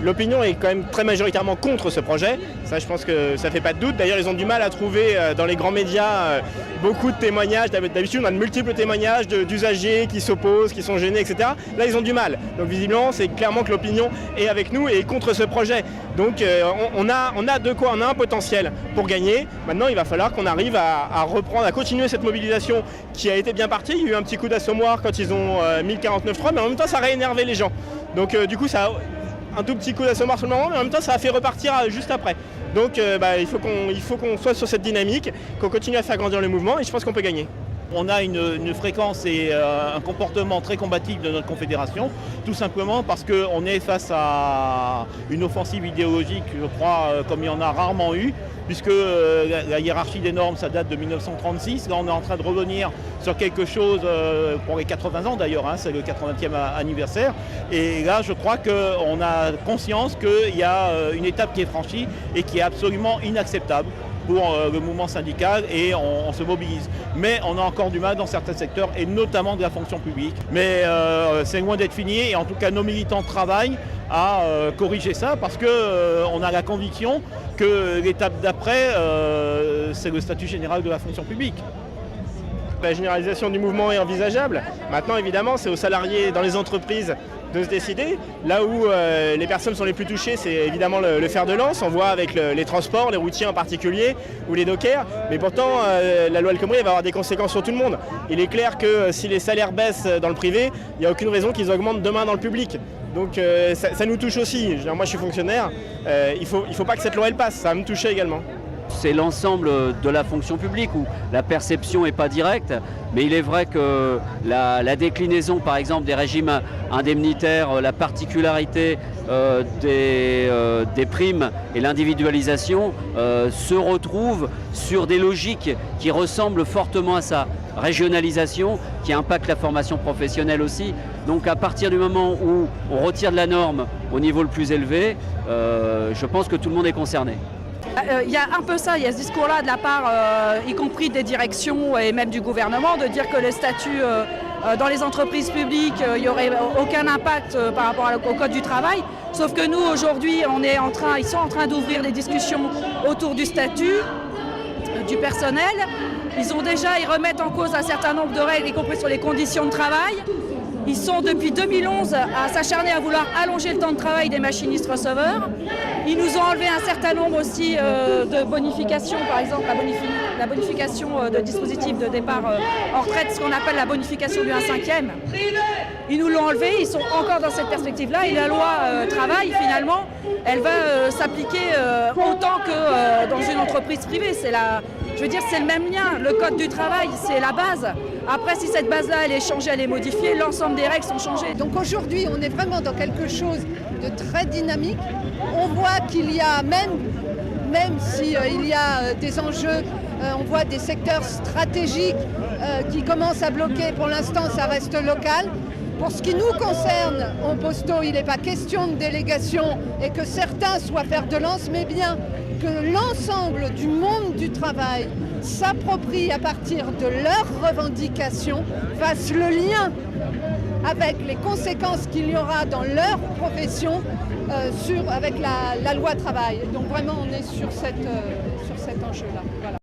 L'opinion est quand même très majoritairement contre ce projet, ça je pense que ça fait pas de doute. D'ailleurs ils ont du mal à trouver dans les grands médias beaucoup de témoignages. D'habitude on a de multiples témoignages d'usagers qui s'opposent, qui sont gênés, etc. Là ils ont du mal. Donc visiblement c'est clairement que l'opinion est avec nous et est contre ce projet. Donc on a de quoi, on a un potentiel pour gagner. Maintenant il va falloir qu'on arrive à reprendre, à continuer cette mobilisation qui a été bien partie. Il y a eu un petit coup d'assommoir quand ils ont mis le 49.3, mais en même temps ça a réénervé les gens. Donc du coup ça a un tout petit coup d'assommoir sur le moment, mais en même temps ça a fait repartir juste après. Donc il faut qu'on soit sur cette dynamique, qu'on continue à faire grandir le mouvement et je pense qu'on peut gagner. On a une fréquence et un comportement très combatif de notre confédération, tout simplement parce qu'on est face à une offensive idéologique, je crois, comme il y en a rarement eu, puisque la hiérarchie des normes, ça date de 1936. Là, on est en train de revenir sur quelque chose pour les 80 ans d'ailleurs, hein, c'est le 80e anniversaire. Et là, je crois qu'on a conscience qu'il y a une étape qui est franchie et qui est absolument inacceptable pour le mouvement syndical et on se mobilise. Mais on a encore du mal dans certains secteurs et notamment de la fonction publique. Mais c'est loin d'être fini et en tout cas nos militants travaillent à corriger ça parce qu'on a la conviction que l'étape d'après, c'est le statut général de la fonction publique. La généralisation du mouvement est envisageable. Maintenant, évidemment, c'est aux salariés dans les entreprises de se décider. Là où les personnes sont les plus touchées, c'est évidemment le fer de lance. On voit avec les transports, les routiers en particulier, ou les dockers. Mais pourtant, la loi El Khomri va avoir des conséquences sur tout le monde. Il est clair que si les salaires baissent dans le privé, il n'y a aucune raison qu'ils augmentent demain dans le public. Donc ça nous touche aussi. Moi, je suis fonctionnaire. Il faut pas que cette loi elle passe. Ça va me toucher également. C'est l'ensemble de la fonction publique où la perception n'est pas directe, mais il est vrai que la déclinaison par exemple des régimes indemnitaires, la particularité des primes et l'individualisation se retrouvent sur des logiques qui ressemblent fortement à ça. Régionalisation qui impacte la formation professionnelle aussi. Donc à partir du moment où on retire de la norme au niveau le plus élevé, je pense que tout le monde est concerné. Il y a un peu ça, il y a ce discours-là de la part, y compris des directions et même du gouvernement, de dire que les statuts dans les entreprises publiques, il n'y aurait aucun impact par rapport au Code du travail. Sauf que nous, aujourd'hui, ils sont en train d'ouvrir des discussions autour du statut, du personnel. Ils remettent en cause un certain nombre de règles, y compris sur les conditions de travail. Ils sont depuis 2011 à s'acharner à vouloir allonger le temps de travail des machinistes receveurs. Ils nous ont enlevé un certain nombre aussi de bonifications, par exemple la bonification de dispositif de départ en retraite, ce qu'on appelle la bonification du 1/5e. Ils nous l'ont enlevé, ils sont encore dans cette perspective-là et la loi travail, finalement, elle va s'appliquer autant que dans une entreprise privée. Je veux dire, c'est le même lien. Le code du travail, c'est la base. Après, si cette base-là, elle est changée, elle est modifiée, l'ensemble des règles sont changées. Donc aujourd'hui, on est vraiment dans quelque chose de très dynamique. On voit qu'il y a, même s'il y a des enjeux, on voit des secteurs stratégiques qui commencent à bloquer. Pour l'instant, ça reste local. Pour ce qui nous concerne, en Posto, il n'est pas question de délégation et que certains soient fer de lance, mais bien que l'ensemble du monde du travail s'approprie à partir de leurs revendications, fasse le lien avec les conséquences qu'il y aura dans leur profession avec la loi travail. Donc vraiment, on est sur cet enjeu-là. Voilà.